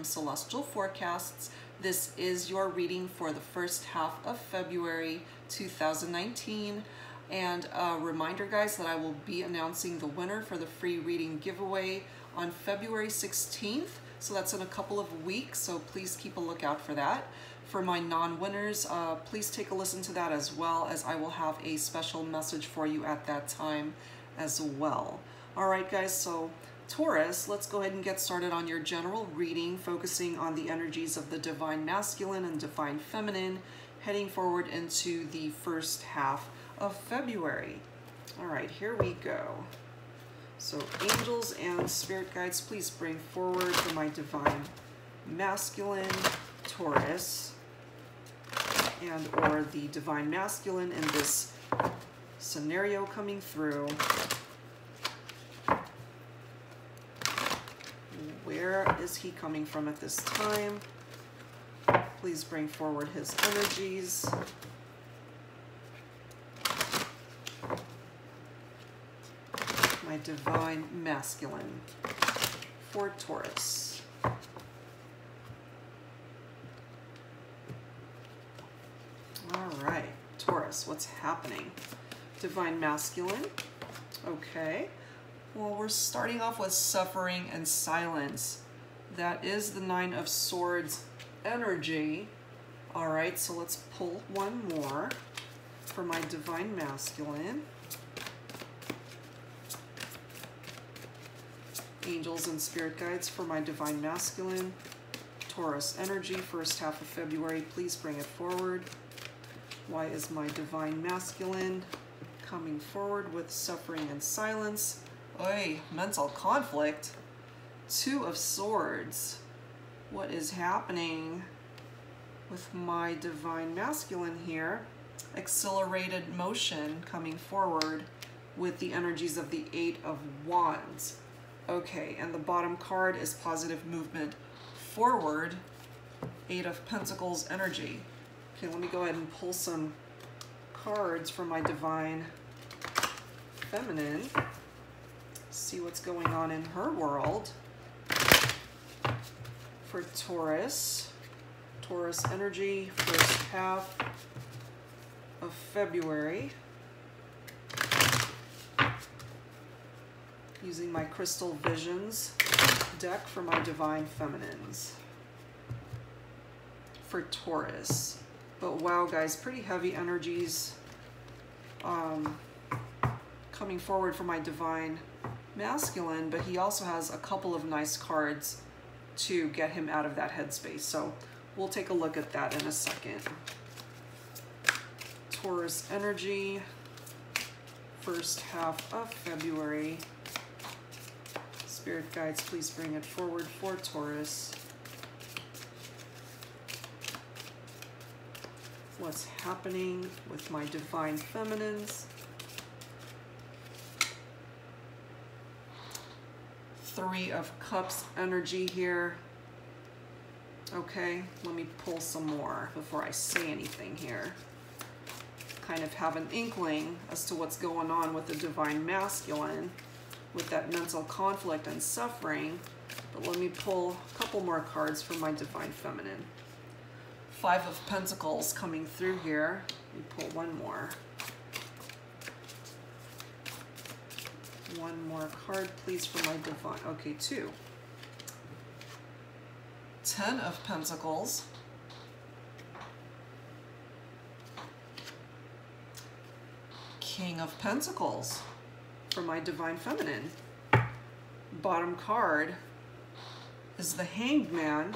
Celestial Forecasts. This is your reading for the first half of February 2019. And a reminder, guys, that I will be announcing the winner for the free reading giveaway on February 16th. So that's in a couple of weeks, so please keep a lookout for that. For my non-winners, please take a listen to that, as well as I will have a special message for you at that time as well. All right, guys, so Taurus, let's go ahead and get started on your general reading, focusing on the energies of the Divine Masculine and Divine Feminine, heading forward into the first half of February. All right, here we go. So angels and spirit guides, please bring forward for my Divine Masculine, Taurus, and or the Divine Masculine in this scenario coming through. Where is he coming from at this time? Please bring forward his energies. My Divine Masculine for Taurus. All right, Taurus, what's happening? Divine Masculine. Okay. Well, we're starting off with suffering and silence. That is the Nine of Swords energy. All right, so let's pull one more for my Divine Masculine. Angels and spirit guides for my Divine Masculine, Taurus energy, first half of February. Please bring it forward. Why is my Divine Masculine coming forward with suffering and silence? Oy, mental conflict. Two of Swords. What is happening with my Divine Masculine here? Accelerated motion coming forward with the energies of the Eight of Wands. Okay, and the bottom card is positive movement forward, Eight of Pentacles energy. Okay, let me go ahead and pull some cards for my Divine Feminine. See what's going on in her world. For Taurus, Taurus energy, first half of February. Using my Crystal Visions deck for my Divine Feminines. For Taurus. But wow, guys, pretty heavy energies coming forward for my Divine Masculine, but he also has a couple of nice cards to get him out of that headspace. So we'll take a look at that in a second. Taurus energy, first half of February. Spirit guides, please bring it forward for Taurus. What's happening with my Divine Feminines? Three of Cups energy here. Okay, let me pull some more before I say anything here. Kind of have an inkling as to what's going on with the Divine Masculine with that mental conflict and suffering, but let me pull a couple more cards for my Divine Feminine. Five of Pentacles coming through here. Let me pull one more. One more card, please, for my Divine. Okay, two. Ten of Pentacles. King of Pentacles for my Divine Feminine. Bottom card is the Hanged Man.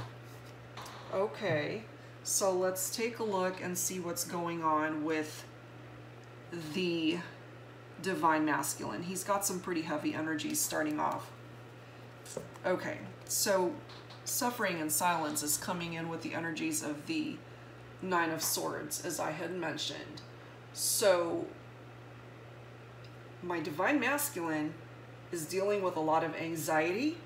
Okay, so let's take a look and see what's going on with the Divine Masculine. He's got some pretty heavy energies starting off. Okay, so suffering and silence is coming in with the energies of the Nine of Swords, as I had mentioned. So my Divine Masculine is dealing with a lot of anxiety,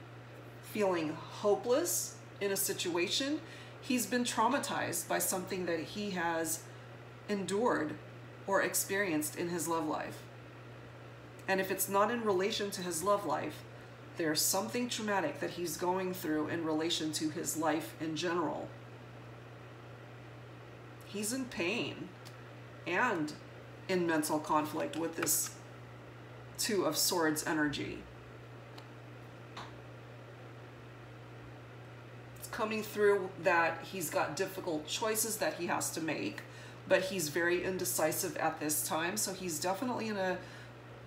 feeling hopeless in a situation. He's been traumatized by something that he has endured or experienced in his love life. And if it's not in relation to his love life, There's something traumatic that he's going through in relation to his life in general. He's in pain and in mental conflict with this Two of Swords energy. It's coming through that he's got difficult choices that he has to make, but he's very indecisive at this time, so he's definitely in a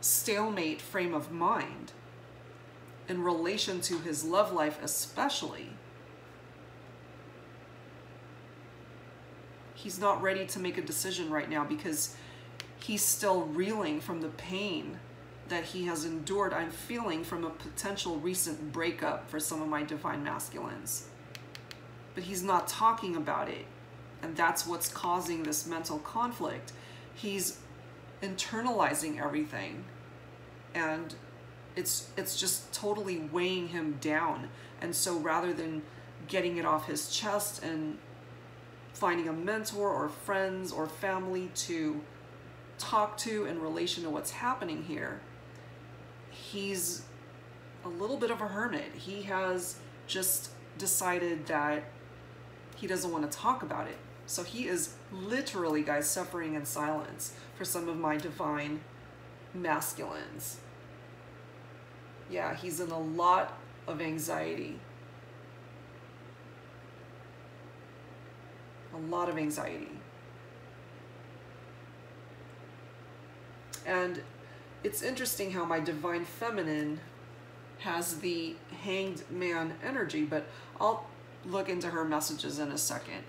stalemate frame of mind in relation to his love life especially. He's not ready to make a decision right now because he's still reeling from the pain that he has endured, I'm feeling, from a potential recent breakup for some of my divine masculines. But he's not talking about it, and that's what's causing this mental conflict. He's internalizing everything, and it's just totally weighing him down. And so rather than getting it off his chest and finding a mentor or friends or family to talk to in relation to what's happening here, he's a little bit of a hermit. He has just decided that he doesn't want to talk about it. So he is literally, guys, suffering in silence for some of my divine masculines. Yeah, he's in a lot of anxiety. A lot of anxiety. And it's interesting how my divine feminine has the Hanged Man energy, but I'll look into her messages in a second.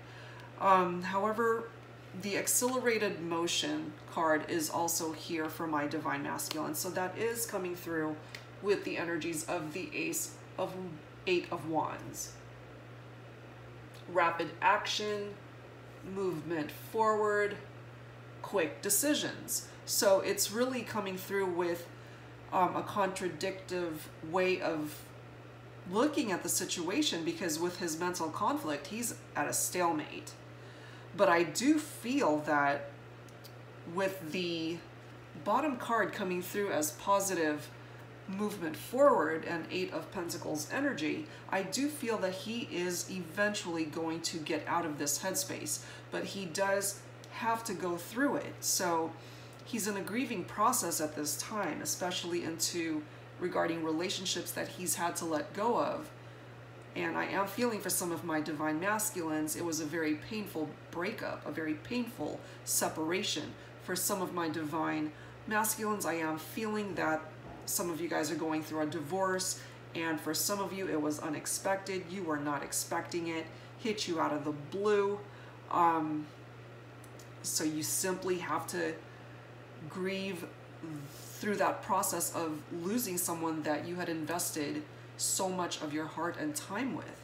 However, the Accelerated Motion card is also here for my divine masculine, so that is coming through with the energies of the Eight of Wands. Rapid action, movement forward, quick decisions. So it's really coming through with a contradictive way of looking at the situation, because with his mental conflict, he's at a stalemate. But I do feel that with the bottom card coming through as positive movement forward and Eight of Pentacles energy, I do feel that he is eventually going to get out of this headspace, but he does have to go through it. So he's in a grieving process at this time, especially regarding relationships that he's had to let go of. And I am feeling for some of my divine masculines, it was a very painful breakup, a very painful separation. For some of my divine masculines, I am feeling that some of you guys are going through a divorce, and for some of you it was unexpected. You were not expecting it, hit you out of the blue. So you simply have to grieve through that process of losing someone that you had invested so much of your heart and time with.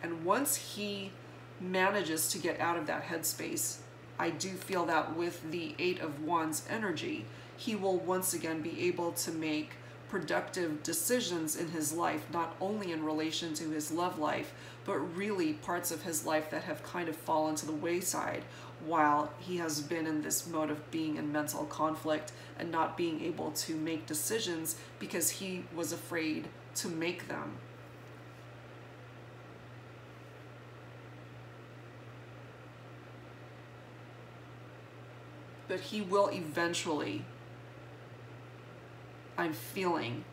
And once he manages to get out of that headspace, I do feel that with the Eight of Wands energy, he will once again be able to make productive decisions in his life, not only in relation to his love life, but really parts of his life that have kind of fallen to the wayside while he has been in this mode of being in mental conflict and not being able to make decisions because he was afraid to make them. But he will eventually, I'm feeling,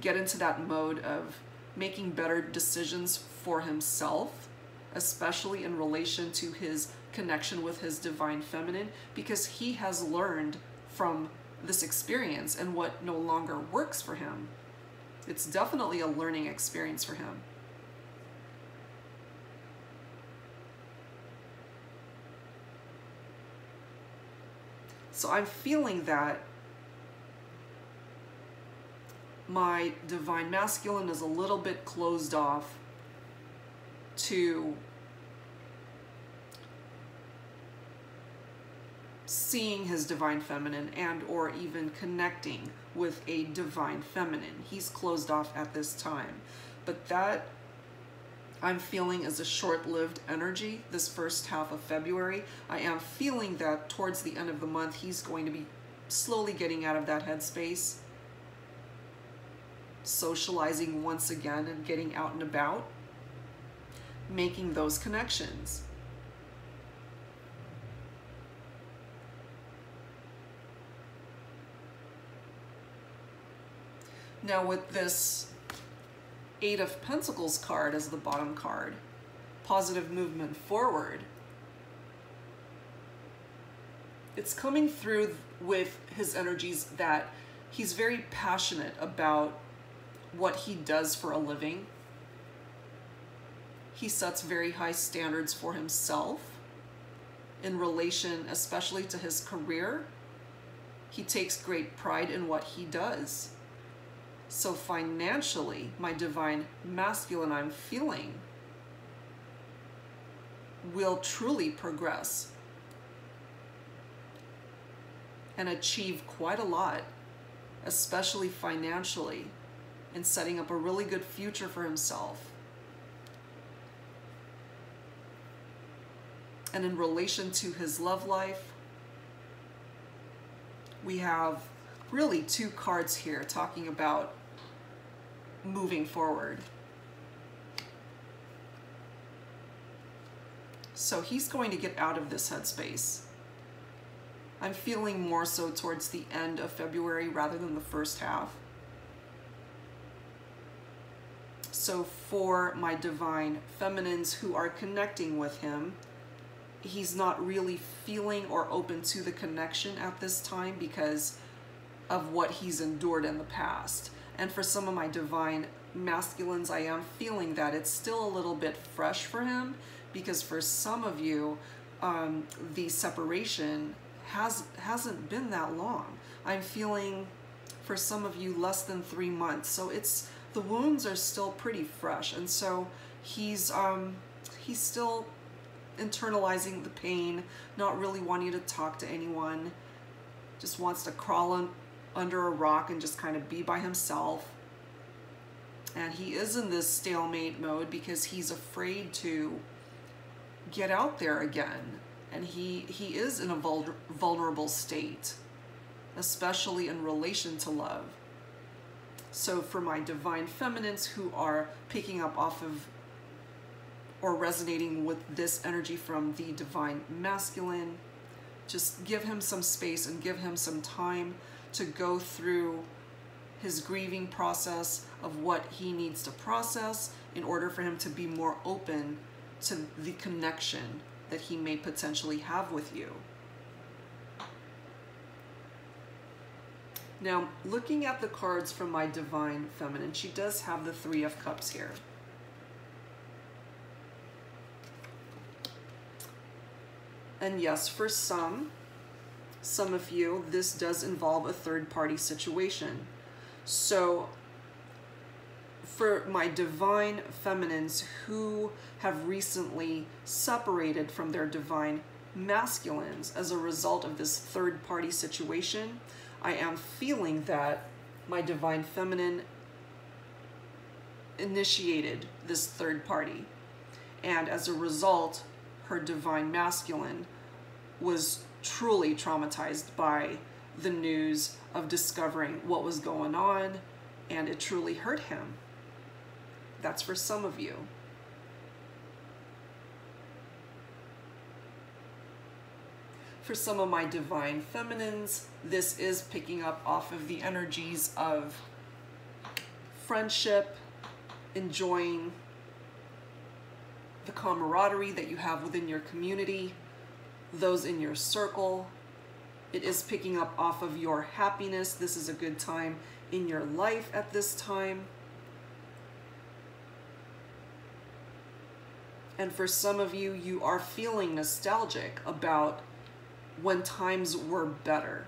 get into that mode of making better decisions for himself, especially in relation to his connection with his divine feminine, because he has learned from this experience and what no longer works for him. It's definitely a learning experience for him. So I'm feeling that my divine masculine is a little bit closed off to seeing his divine feminine and or even connecting with a divine feminine. He's closed off at this time. But that, I'm feeling, is a short-lived energy this first half of February. I am feeling that towards the end of the month, he's going to be slowly getting out of that headspace socializing once again and getting out and about, making those connections. Now with this Eight of Pentacles card as the bottom card, positive movement forward, it's coming through with his energies that he's very passionate about what he does for a living. He sets very high standards for himself in relation, especially to his career. He takes great pride in what he does. So financially, my divine masculine, I'm feeling, will truly progress and achieve quite a lot, especially financially, in setting up a really good future for himself. And in relation to his love life, we have really two cards here talking about moving forward. So he's going to get out of this headspace. I'm feeling more so towards the end of February rather than the first half. So for my divine feminines who are connecting with him, he's not really feeling or open to the connection at this time because of what he's endured in the past. And for some of my divine masculines, I am feeling that it's still a little bit fresh for him, because for some of you, the separation hasn't been that long. I'm feeling for some of you less than 3 months. So the wounds are still pretty fresh. And so he's still internalizing the pain, not really wanting to talk to anyone, just wants to crawl under a rock and just kind of be by himself. And he is in this stalemate mode because he's afraid to get out there again. And he is in a vulnerable state, especially in relation to love. So for my divine feminines who are picking up off of or resonating with this energy from the divine masculine, just give him some space and give him some time to go through his grieving process of what he needs to process in order for him to be more open to the connection that he may potentially have with you. Now, looking at the cards from my divine feminine, she does have the Three of Cups here. And yes, for some of you, this does involve a third-party situation. So for my divine feminines who have recently separated from their divine masculines as a result of this third-party situation, I am feeling that my divine feminine initiated this third party. And as a result, her divine masculine was truly traumatized by the news of discovering what was going on, and it truly hurt him. That's for some of you. For some of my divine feminines, this is picking up off of the energies of friendship, enjoying the camaraderie that you have within your community, those in your circle. It is picking up off of your happiness. This is a good time in your life at this time. And for some of you, you are feeling nostalgic about when times were better.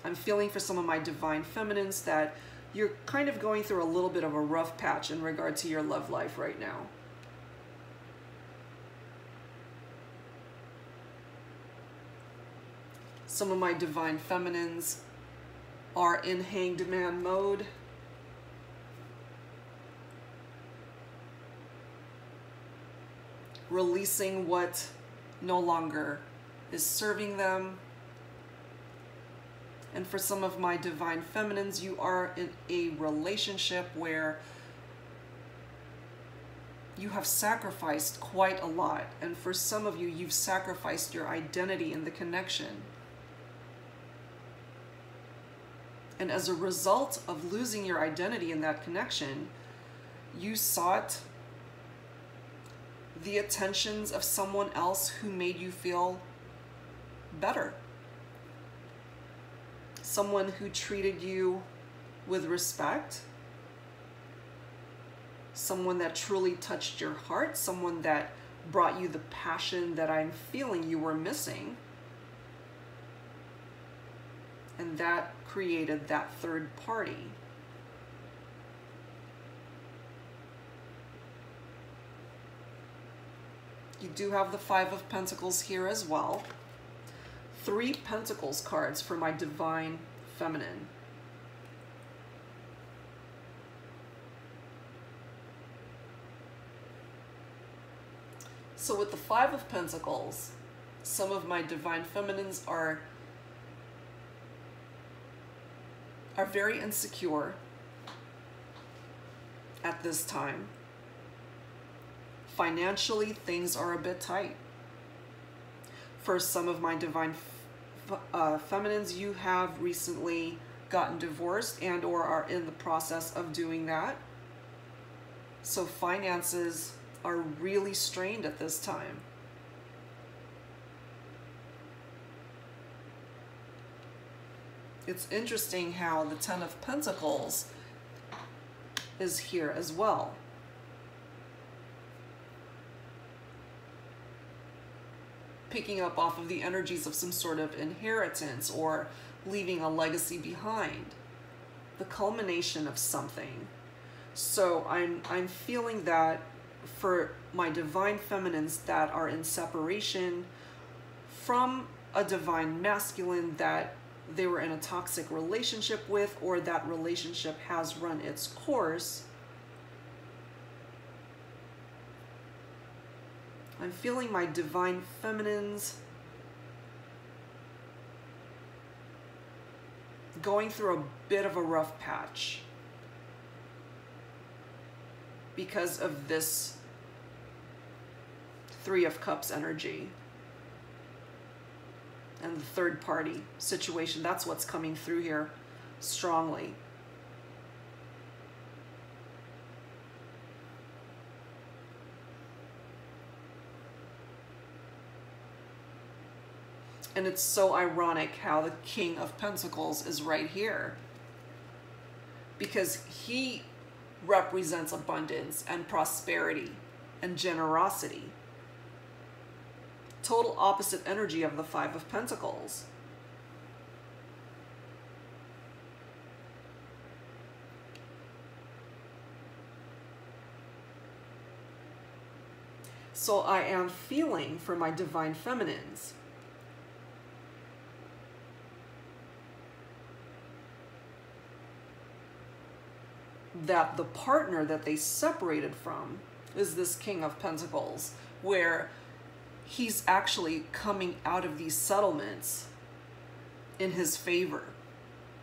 I'm feeling for some of my divine feminines that you're kind of going through a little bit of a rough patch in regard to your love life right now. Some of my divine feminines are in hanged man mode. Releasing what no longer is serving them. And for some of my divine feminines, you are in a relationship where you have sacrificed quite a lot. And for some of you, you've sacrificed your identity in the connection. And as a result of losing your identity in that connection, you sought the attentions of someone else who made you feel better. Someone who treated you with respect. Someone that truly touched your heart. Someone that brought you the passion that I'm feeling you were missing. And that created that third party. You do have the Five of Pentacles here as well. 3 Pentacles cards for my divine feminine. So with the Five of Pentacles, some of my divine feminines are very insecure at this time. Financially, things are a bit tight. For some of my divine feminines, you have recently gotten divorced and or are in the process of doing that. So finances are really strained at this time. It's interesting how the Ten of Pentacles is here as well. Picking up off of the energies of some sort of inheritance or leaving a legacy behind. The culmination of something. So I'm feeling that for my divine feminines that are in separation from a divine masculine that they were in a toxic relationship with, or that relationship has run its course, I'm feeling my divine feminines going through a bit of a rough patch because of this Three of Cups energy and the third party situation. That's what's coming through here strongly. And it's so ironic how the King of Pentacles is right here, because he represents abundance and prosperity and generosity. Total opposite energy of the Five of Pentacles. So I am feeling for my divine feminines that the partner that they separated from is this King of Pentacles, where he's actually coming out of these settlements in his favor.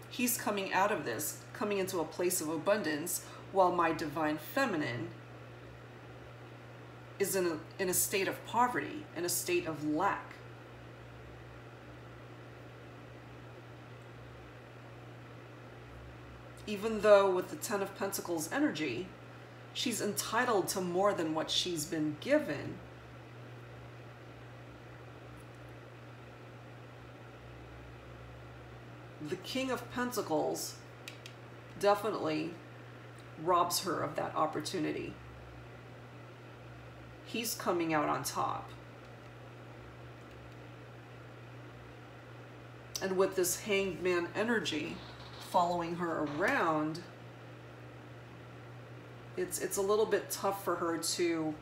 He's coming out of this, coming into a place of abundance, while my divine feminine is in a state of poverty, in a state of lack. Even though with the Ten of Pentacles energy, she's entitled to more than what she's been given, the King of Pentacles definitely robs her of that opportunity. He's coming out on top. And with this Hanged Man energy following her around, it's a little bit tough for her to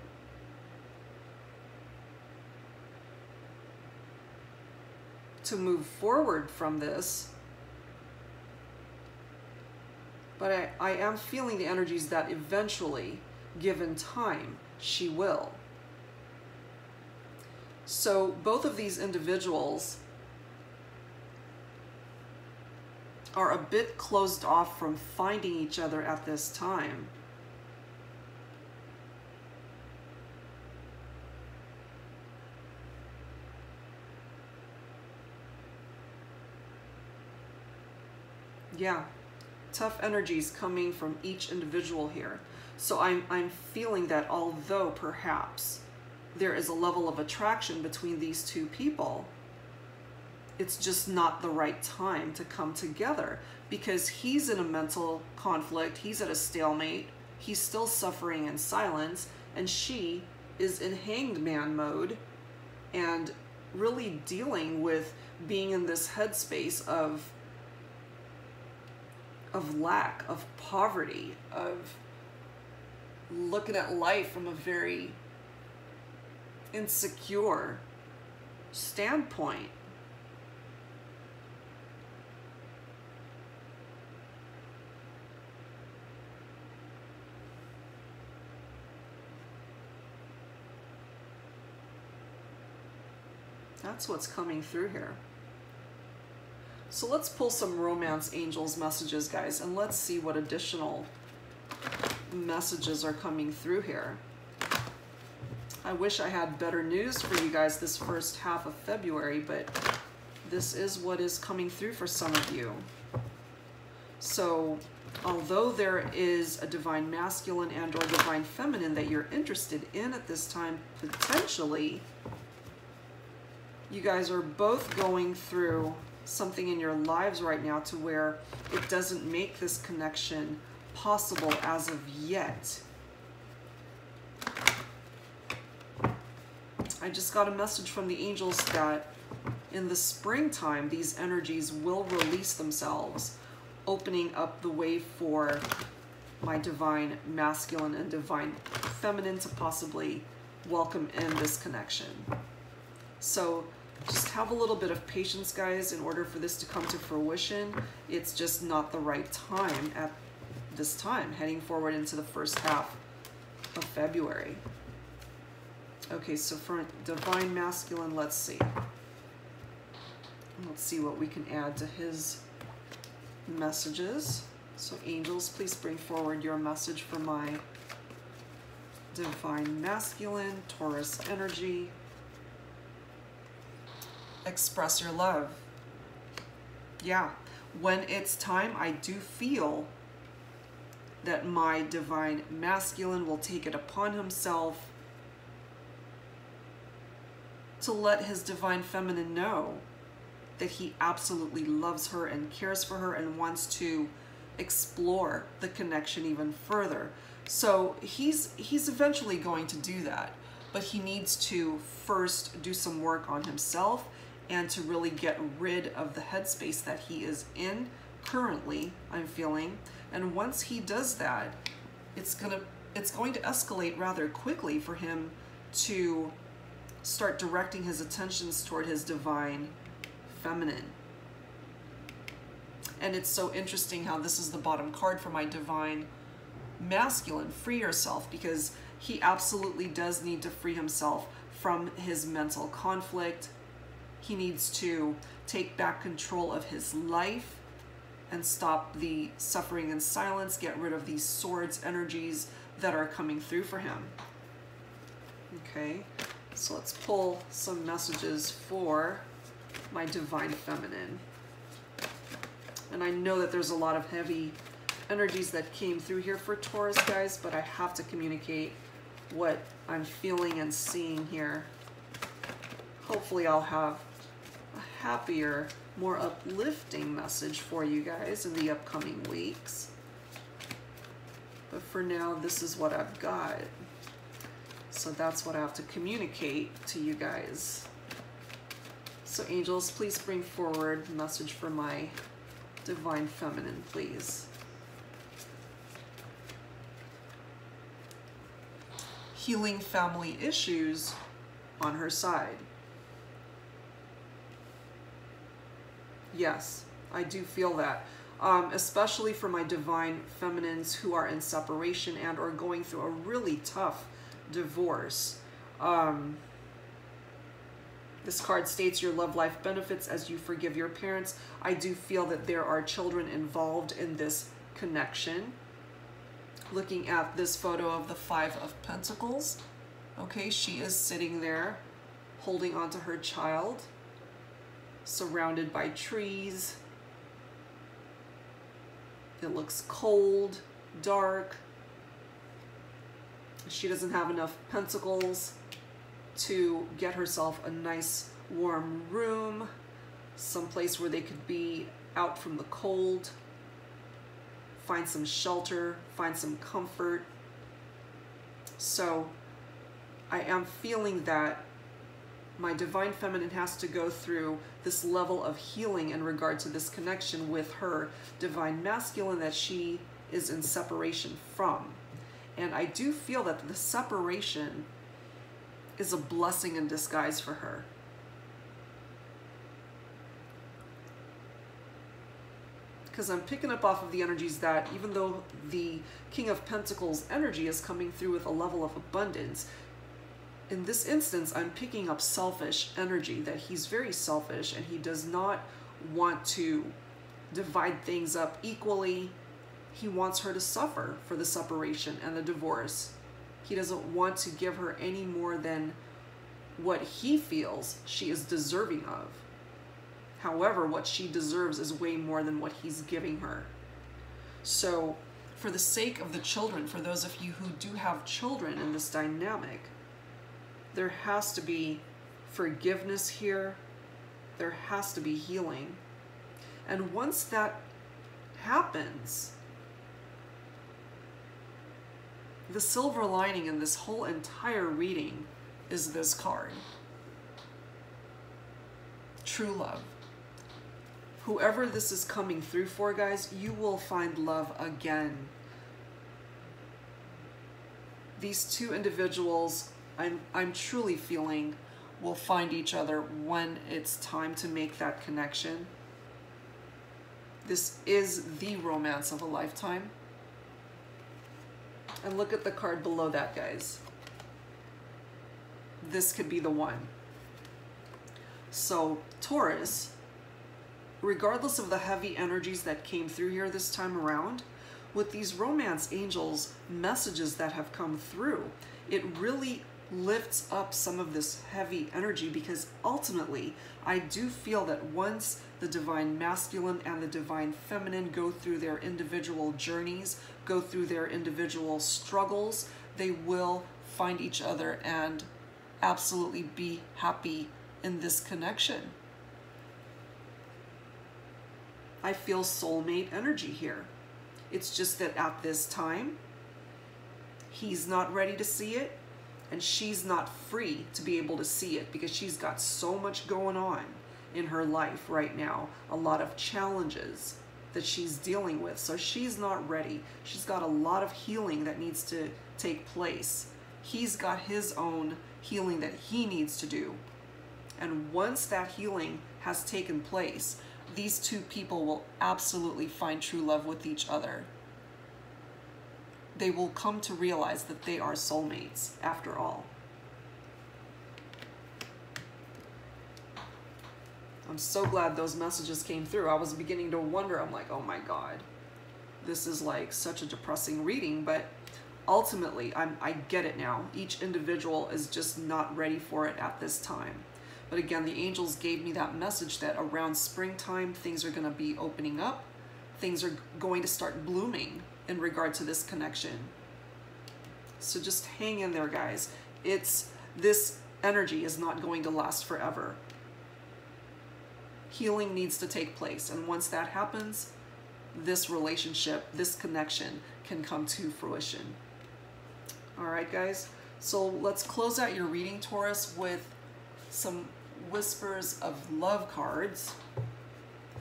move forward from this. But I am feeling the energies that eventually, given time, she will. So both of these individuals are a bit closed off from finding each other at this time. Yeah, tough energies coming from each individual here. So I'm feeling that although perhaps there is a level of attraction between these two people, it's just not the right time to come together, because he's in a mental conflict, he's at a stalemate, he's still suffering in silence, and she is in hanged man mode and really dealing with being in this headspace of lack, of poverty, of looking at life from a very insecure standpoint. That's what's coming through here. So let's pull some romance angels messages, guys, and let's see what additional messages are coming through here. I wish I had better news for you guys this first half of February, but this is what is coming through for some of you. So although there is a divine masculine and or divine feminine that you're interested in at this time, potentially, you guys are both going through something in your lives right now to where it doesn't make this connection possible as of yet. I just got a message from the angels that in the springtime, these energies will release themselves, opening up the way for my divine masculine and divine feminine to possibly welcome in this connection. So just have a little bit of patience, guys, in order for this to come to fruition. It's just not the right time at this time, heading forward into the first half of February. Okay, so for divine masculine, let's see. Let's see what we can add to his messages. So angels, please bring forward your message for my divine masculine, Taurus energy. Express your love. Yeah, when it's time, I do feel that my divine masculine will take it upon himself to let his divine feminine know that he absolutely loves her and cares for her and wants to explore the connection even further. So he's eventually going to do that, but he needs to first do some work on himself and to really get rid of the headspace that he is in currently, I'm feeling. And once he does that, it's going to escalate rather quickly for him to start directing his attentions toward his divine feminine. And it's so interesting how this is the bottom card for my divine masculine. Free yourself, because he absolutely does need to free himself from his mental conflict. He needs to take back control of his life and stop the suffering in silence, get rid of these swords energies that are coming through for him. Okay, so let's pull some messages for my divine feminine. And I know that there's a lot of heavy energies that came through here for Taurus, guys, but I have to communicate what I'm feeling and seeing here. Hopefully I'll have a happier, more uplifting message for you guys in the upcoming weeks. But for now, this is what I've got. So that's what I have to communicate to you guys. So angels, please bring forward a message for my divine feminine, please. Healing family issues on her side. Yes, I do feel that. Especially for my divine feminines who are in separation and or going through a really tough divorce. This card states your love life benefits as you forgive your parents. I do feel that there are children involved in this connection. Looking at this photo of the Five of Pentacles, okay, she is sitting there holding onto her child, surrounded by trees. It looks cold, dark. She doesn't have enough pentacles to get herself a nice warm room, someplace where they could be out from the cold, find some shelter, find some comfort. So I am feeling that my divine feminine has to go through this level of healing in regard to this connection with her divine masculine that she is in separation from. And I do feel that the separation is a blessing in disguise for her. Because I'm picking up off of the energies that even though the King of Pentacles energy is coming through with a level of abundance, in this instance, I'm picking up selfish energy, that he's very selfish and he does not want to divide things up equally. He wants her to suffer for the separation and the divorce. He doesn't want to give her any more than what he feels she is deserving of. However, what she deserves is way more than what he's giving her. So, for the sake of the children, for those of you who do have children in this dynamic, there has to be forgiveness here. There has to be healing. And once that happens, the silver lining in this whole entire reading is this card. True love. Whoever this is coming through for, guys, you will find love again. These two individuals, I'm truly feeling, will find each other when it's time to make that connection. This is the romance of a lifetime. And look at the card below that, guys. This could be the one. So, Taurus, regardless of the heavy energies that came through here this time around, with these romance angels messages that have come through, it really lifts up some of this heavy energy, because ultimately I do feel that once the divine masculine and the divine feminine go through their individual journeys, go through their individual struggles, they will find each other and absolutely be happy in this connection. I feel soulmate energy here. It's just that at this time, he's not ready to see it, and she's not free to be able to see it because she's got so much going on in her life right now, a lot of challenges that she's dealing with. So she's not ready. She's got a lot of healing that needs to take place. He's got his own healing that he needs to do. And once that healing has taken place, these two people will absolutely find true love with each other. They will come to realize that they are soulmates after all. I'm so glad those messages came through. I was beginning to wonder, I'm like, oh my God, this is like such a depressing reading, but ultimately I get it now. Each individual is just not ready for it at this time. But again, the angels gave me that message that around springtime, things are going to be opening up. Things are going to start blooming in regard to this connection. So just hang in there, guys. This energy is not going to last forever. Healing needs to take place. And once that happens, this relationship, this connection can come to fruition. All right, guys. So let's close out your reading, Taurus, with some whispers of love cards.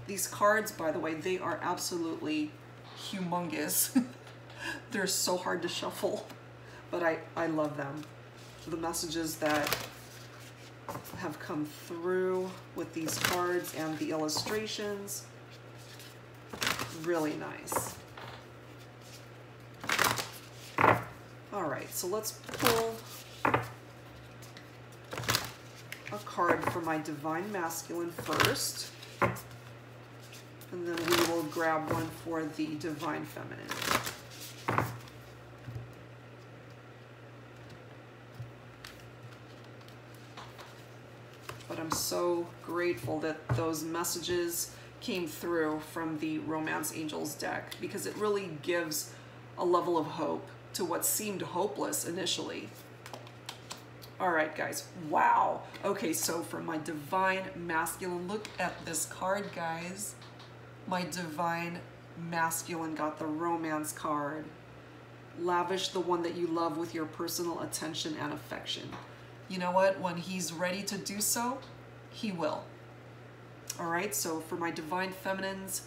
These cards, by the way, they are absolutely humongous. They're so hard to shuffle, but I love them. The messages that have come through with these cards and the illustrations, really nice. All right, so let's pull a card for my Divine Masculine first, and then we will grab one for the Divine Feminine. But I'm so grateful that those messages came through from the Romance Angels deck, because it really gives a level of hope to what seemed hopeless initially. All right, guys. Wow. Okay, so for my Divine Masculine, look at this card, guys. My Divine Masculine got the Romance card. Lavish the one that you love with your personal attention and affection. You know what? When he's ready to do so, he will. All right, so for my Divine Feminines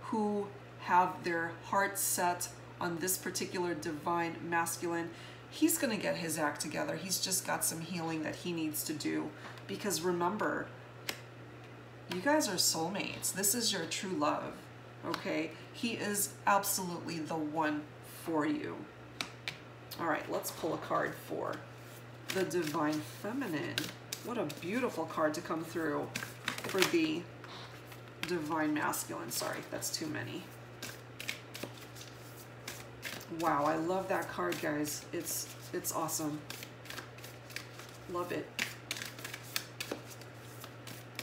who have their hearts set on this particular Divine Masculine, he's going to get his act together. He's just got some healing that he needs to do. Because remember, you guys are soulmates. This is your true love, okay? He is absolutely the one for you. All right, let's pull a card for the Divine Feminine. What a beautiful card to come through for the Divine Masculine. Sorry, that's too many. Wow, I love that card, guys. It's awesome. Love it.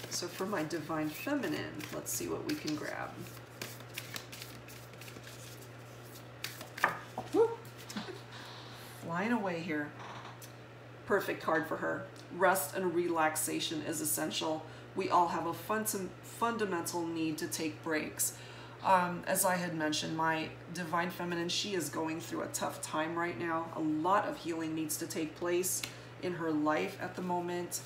So for my Divine Feminine, let's see what we can grab. Woo! Flying away here. Perfect card for her. Rest and relaxation is essential. We all have a fundamental need to take breaks. As I had mentioned, my Divine Feminine, she is going through a tough time right now. A lot of healing needs to take place in her life at the moment.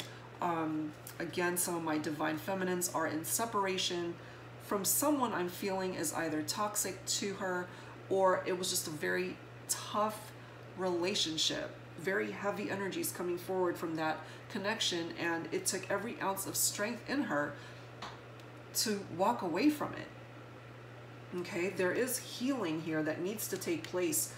Again, some of my Divine Feminines are in separation from someone I'm feeling is either toxic to her, or it was just a very tough relationship. Very heavy energies coming forward from that connection, and it took every ounce of strength in her to walk away from it. Okay, there is healing here that needs to take place.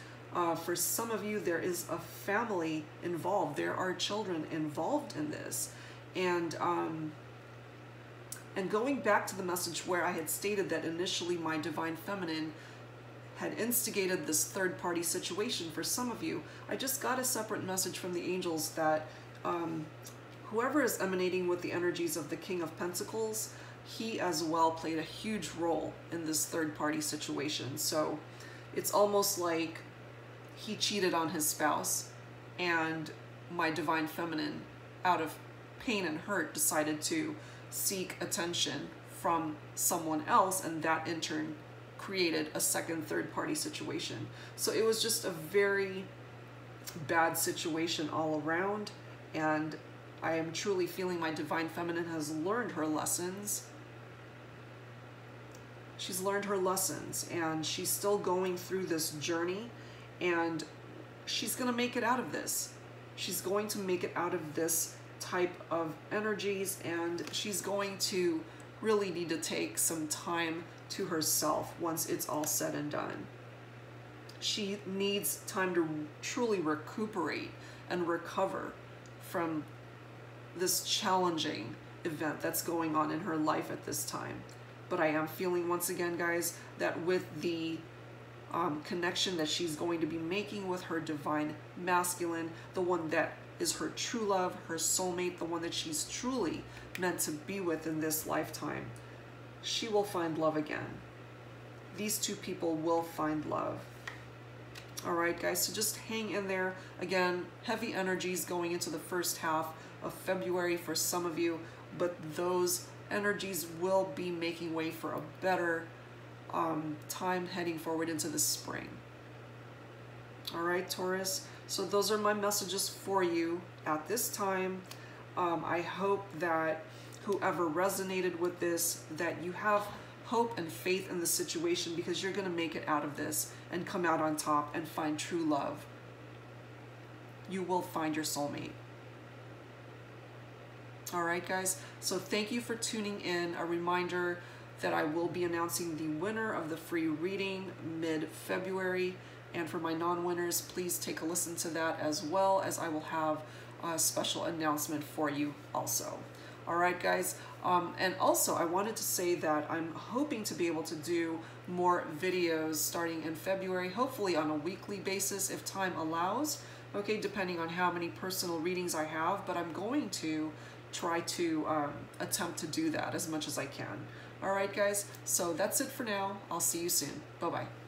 For some of you, there is a family involved. There are children involved in this. And going back to the message where I had stated that initially my Divine Feminine had instigated this third-party situation for some of you, I just got a separate message from the angels that whoever is emanating with the energies of the King of Pentacles, he as well played a huge role in this third-party situation. So it's almost like he cheated on his spouse, and my Divine Feminine, out of pain and hurt, decided to seek attention from someone else, and that in turn created a second third-party situation. So it was just a very bad situation all around, and I am truly feeling my Divine Feminine has learned her lessons. She's learned her lessons, and she's still going through this journey, and she's going to make it out of this. She's going to make it out of this type of energies, and she's going to really need to take some time to herself once it's all said and done. She needs time to truly recuperate and recover from this challenging event that's going on in her life at this time. But I am feeling once again, guys, that with the connection that she's going to be making with her Divine Masculine, the one that is her true love, her soulmate, the one that she's truly meant to be with in this lifetime, she will find love again. These two people will find love. All right, guys, so just hang in there. Again, heavy energies going into the first half of February for some of you, but those energies will be making way for a better time heading forward into the spring. All right, Taurus. So those are my messages for you at this time. I hope that whoever resonated with this, that you have hope and faith in the situation, because you're going to make it out of this and come out on top and find true love. You will find your soulmate. All right, guys. So thank you for tuning in. A reminder that I will be announcing the winner of the free reading mid-February. And for my non-winners, please take a listen to that, as well as I will have special announcement for you also. All right, guys. And also, I wanted to say that I'm hoping to be able to do more videos starting in February, hopefully on a weekly basis if time allows, okay, depending on how many personal readings I have, but I'm going to try to attempt to do that as much as I can. All right, guys, so that's it for now. I'll see you soon. Bye-bye.